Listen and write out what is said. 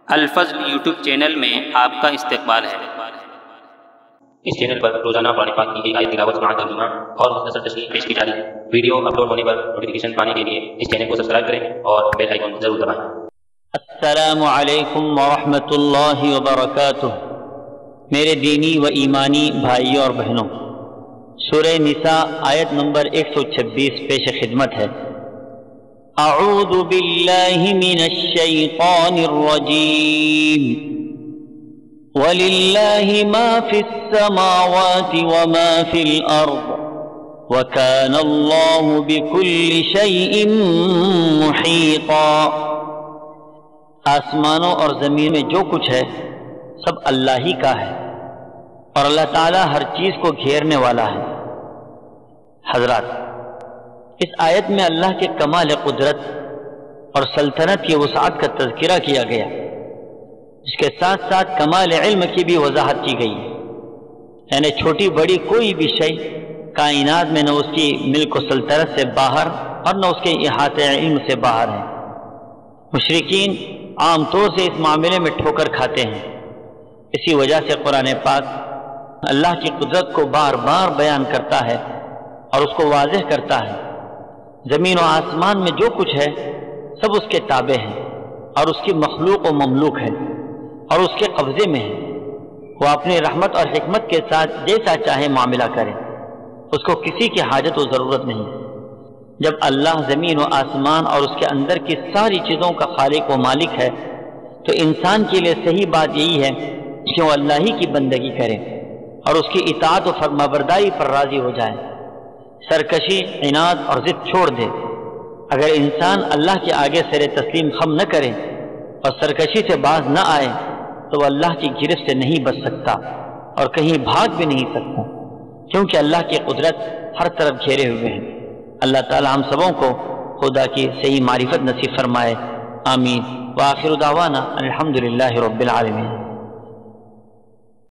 الفضل YouTube channel میں آپ کا استقبال ہے۔ اس چینل پر روزانہ قرآن پاک کی ایک آیت تلاوت مع ترجمہ اور مختصر تشریح پیش کی جا رہی ہے۔ ویڈیو اپلوڈ ہونے پر نوٹیفیکیشن پانے کے لیے اس چینل کو سبسکرائب کریں اور بیل آئیکن ضرور دبائیں۔ السلام علیکم ورحمۃ اللہ وبرکاتہ۔ میرے دینی و ایمانی بھائیوں اور بہنوں، سورہ نساء آیت نمبر 126 پیش خدمت ہے۔ اعوذ باللہ من الشیطان الرجیم، وَلِلَّهِ مَا فِي السَّمَاوَاتِ وَمَا فِي الْأَرْضِ وَكَانَ اللَّهُ بِكُلِّ شَيْءٍ مُحِيطًا۔ آسمانوں اور زمین میں جو کچھ ہے سب اللہ ہی کا ہے، اور اللہ تعالیٰ ہر چیز کو گھیرنے والا ہے۔ حضرات، اس آیت میں اللہ کے کمال قدرت اور سلطنت کی وسعت کا تذکرہ کیا گیا، اس کے ساتھ ساتھ کمال علم کی بھی وضاحت کی گئی ہے، یعنی چھوٹی بڑی کوئی بھی شے کائنات میں نہ اس کی ملک و سلطنت سے باہر اور نہ اس کے احاطے علم سے باہر ہے۔ مشرکین عام طور سے اس معاملے میں ٹھوکر کھاتے ہیں، اسی وجہ سے قرآن پاک اللہ کی قدرت کو بار بار بیان کرتا ہے اور اس کو واضح کرتا ہے۔ زمین و آسمان میں جو کچھ ہے سب اس کے تابع ہے اور اس کی مخلوق و مملوک ہے اور اس کے قبضے میں ہے۔ وہ اپنی رحمت اور حکمت کے ساتھ جیسا چاہے معاملہ کرے، اس کو کسی کی حاجت و ضرورت نہیں۔ جب اللہ زمین و آسمان اور اس کے اندر کی ساری چیزوں کا خالق و مالک ہے تو انسان کے لیے صحیح بات یہی ہے کہ وہ اللہ ہی کی بندگی کرے اور اس کی اطاعت و فرمانبرداری پر راضی ہو جائے، سرکشی، عناد اور ضد چھوڑ دے۔ اگر انسان اللہ کے آگے سر تسلیم خم نہ کرے اور سرکشی سے باز نہ آئے تو وہ اللہ کی گرفت سے نہیں بچ سکتا اور کہیں بھاگ بھی نہیں سکتا، کیونکہ اللہ کی قدرت ہر طرف گھیرے ہوئے ہیں۔ اللہ تعالی ہم سبوں کو خدا کی صحیح معرفت نصیب فرمائے، آمین۔ وآخر دعوانا الحمدللہ رب العالمین۔